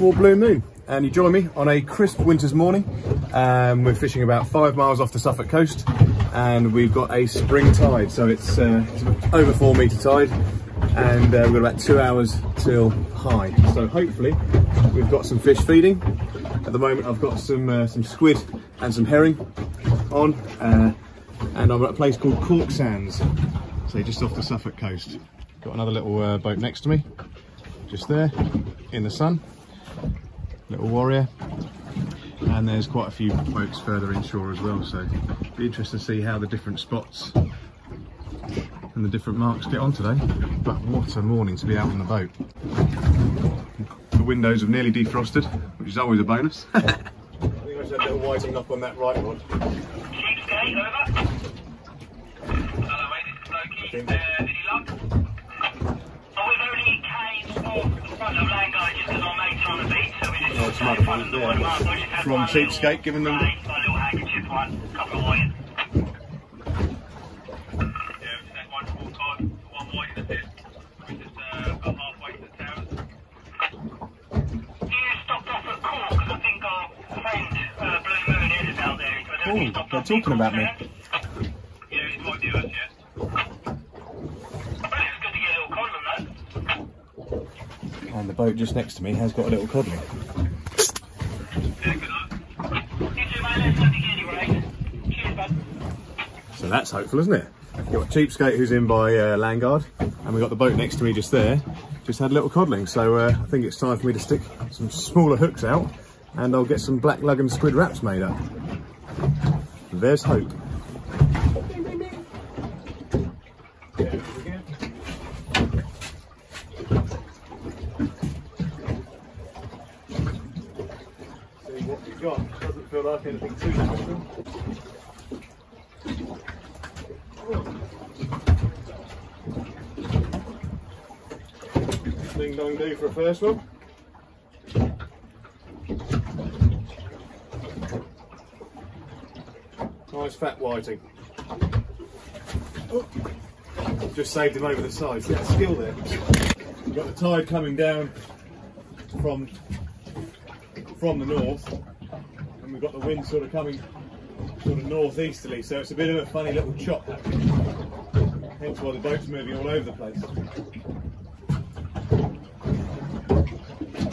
before Blue Moon, and you join me on a crisp winter's morning. We're fishing about 5 miles off the Suffolk coast, and we've got a spring tide, so it's over 4 metre tide, and we've got about 2 hours till high. So hopefully we've got some fish feeding. At the moment I've got some squid and some herring on, and I'm at a place called Cork Sands, so just off the Suffolk coast. Got another little boat next to me, just there in the sun, little warrior, and there's quite a few boats further inshore as well, so it'll be interesting to see how the different spots and the different marks get on today. But what a morning to be out on the boat. The windows have nearly defrosted, which is always a bonus. I think I just had a little whiting up on that right one. Cheapskate, over. Hello mate, this is Loki. Any luck? Oh, we've only came off the front of land guys just because our mates are on the beach, so we just Some other ones there. From Cheapskate, giving them a little handkerchief one, a couple of white. Yeah, we just one full card, one white in the pit. We just got halfway to the town. You stopped off at Cork, because I think our friend Blue Moon is out there. Oh, they're talking about me. Yeah, he might do us, yeah. And the boat just next to me has got a little codling. So that's hopeful, isn't it? We've got Cheapskate who's in by Landguard, and we've got the boat next to me just there, just had a little codling. So I think it's time for me to stick some smaller hooks out, and I'll get some black lug and squid wraps made up. There's hope. Doesn't feel like anything too special. Ding dong do for a first one. Nice fat whiting. Oh, just saved him over the side. See that skill there? We've got the tide coming down from the north, and we've got the wind sort of coming sort of northeasterly, so it's a bit of a funny little chop happening, hence why the boat's moving all over the place.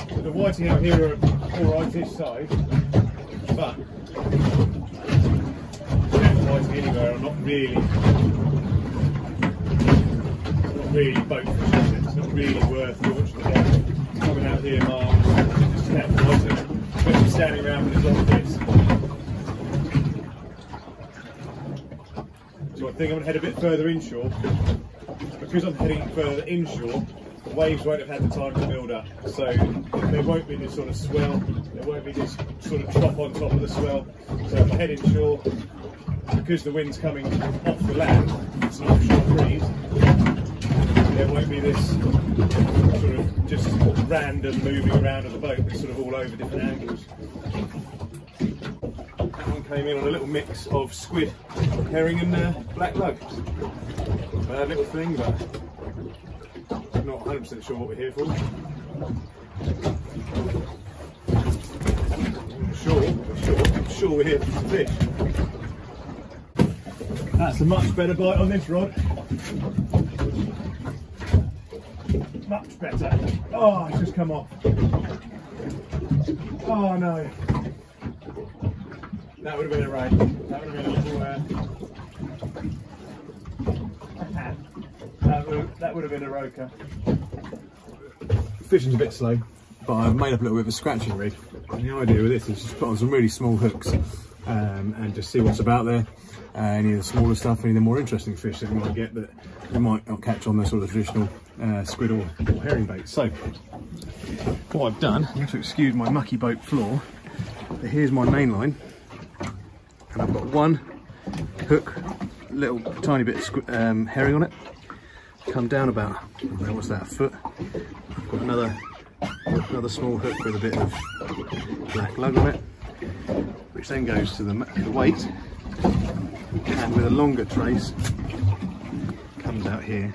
So the whiting out here are alright this side, but whiting anywhere are not really boat fishing. It's not really worth launching the boat. Coming out here miles, just catch whiting, especially standing around with it like this. So I think I'm going to head a bit further inshore. Because I'm heading further inshore, the waves won't have had the time to build up. So there won't be this sort of swell, there won't be this sort of chop on top of the swell. So if I head inshore, because the wind's coming off the land, it's an offshore breeze, there won't be this sort of just random moving around of the boat. It's sort of all over different angles. That one came in on a little mix of squid, herring and black lug. Bad little thing, but not 100% sure what we're here for. I'm sure we're here for some fish. That's a much better bite on this rod. Much better. Oh, it's just come off. Oh no. That would have been a raid. That would have been a little... that would have been a roker. Fishing's a bit slow, but I've made up a little bit of a scratching rig. And the idea with this is just put on some really small hooks and just see what's about there. Any of the smaller stuff, any of the more interesting fish that we might get that we might not catch on the sort of traditional squid or herring bait. So what I've done, you have to excuse my mucky boat floor, but here's my main line, and I've got one hook, little tiny bit of herring on it, come down about, I don't know, what's that, a foot. I've got another small hook with a bit of black lug on it, which then goes to the weight, and with a longer trace comes out here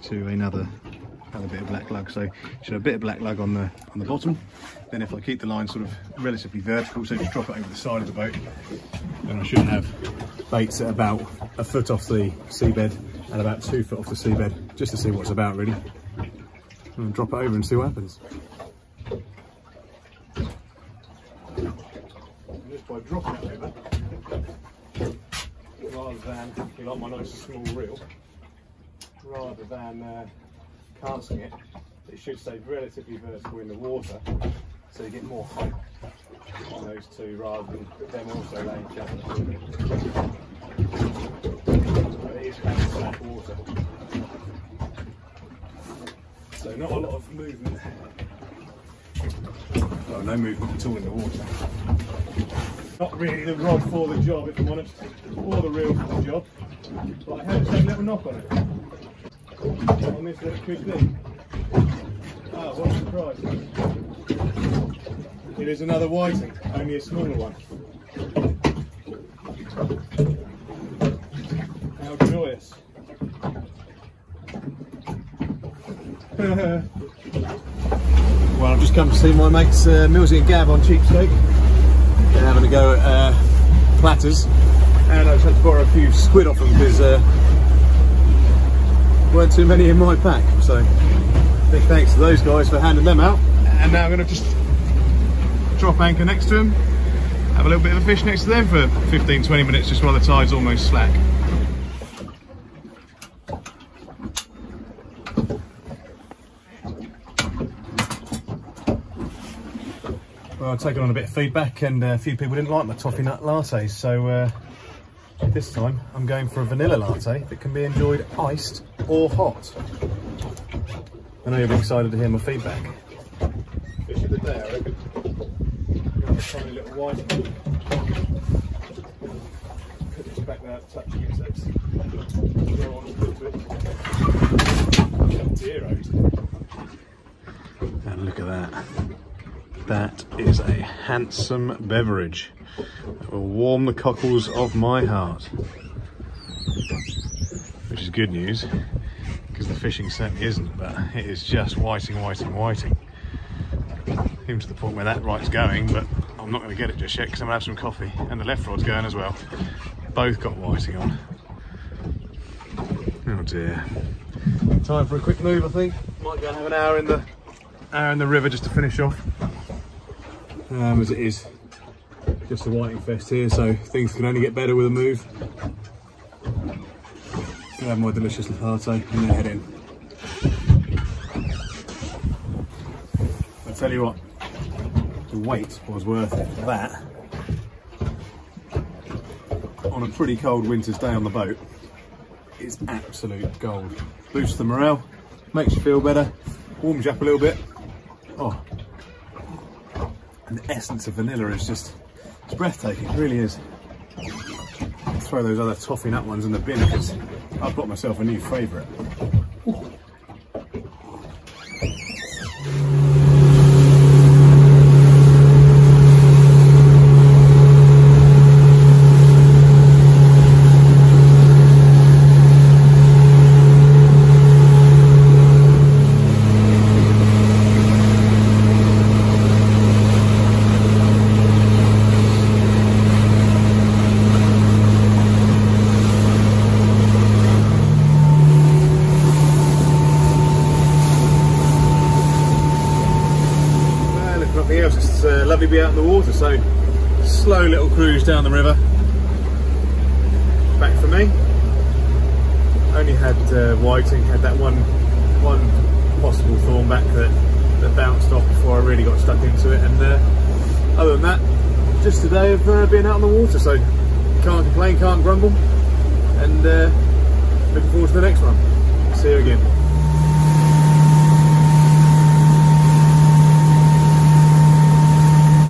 to another have a bit of black lug. So you should have a bit of black lug on the bottom. Then if I keep the line sort of relatively vertical, so just drop it over the side of the boat, then I should have baits at about a foot off the seabed and about 2 foot off the seabed, just to see what it's about really. And drop it over and see what happens. Just by dropping it over, rather than, you like my nice small reel, rather than casting it, it should stay relatively vertical in the water, so you get more height on those two rather than them also laying flat on the seabed. But it is kind of flat water, so not a lot of movement. Well, no movement at all in the water. Not really the rod for the job, if I'm honest, or the reel for the job, but I had to take a little knock on it. On this little could be. Ah, what a surprise. It is another whiting, only a smaller one. How joyous. Well, I've just come to see my mates Millsy and Gab on Cheapskate. They're having a go at platters, and I just had to borrow a few squid off them because weren't too many in my pack. So big thanks to those guys for handing them out. And now I'm going to just drop anchor next to them, have a little bit of a fish next to them for 15-20 minutes just while the tide's almost slack. Well, I've taken on a bit of feedback, and a few people didn't like my toffee nut lattes, so this time I'm going for a vanilla latte that can be enjoyed iced or hot. I know you'll be excited to hear my feedback. Fish of the day, I reckon. Got a tiny little white. Put this back without touching it, so it's go on to it. Dear, and look at that. That is a handsome beverage that will warm the cockles of my heart, which is good news because the fishing certainly isn't, but it is just whiting. Even to the point where that right's going, but I'm not going to get it just yet because I'm going to have some coffee, and the left rod's going as well. Both got whiting on. Oh dear. Time for a quick move, I think. Might go and have an hour in the river just to finish off. As it is just a whiting fest here, so things can only get better with a move. Gonna have my delicious latte and then head in. I tell you what, the wait was worth it. That, on a pretty cold winter's day on the boat, is absolute gold. Boosts the morale, makes you feel better, warms you up a little bit. Oh. And the essence of vanilla is just, it's breathtaking, it really is. I'll throw those other toffee nut ones in the bin because I've got myself a new favourite. It's lovely to be out in the water, so slow little cruise down the river back for me. Only had whiting, had that one possible thornback that bounced off before I really got stuck into it, and other than that, just a day of being out on the water, so can't complain, can't grumble, and looking forward to the next one.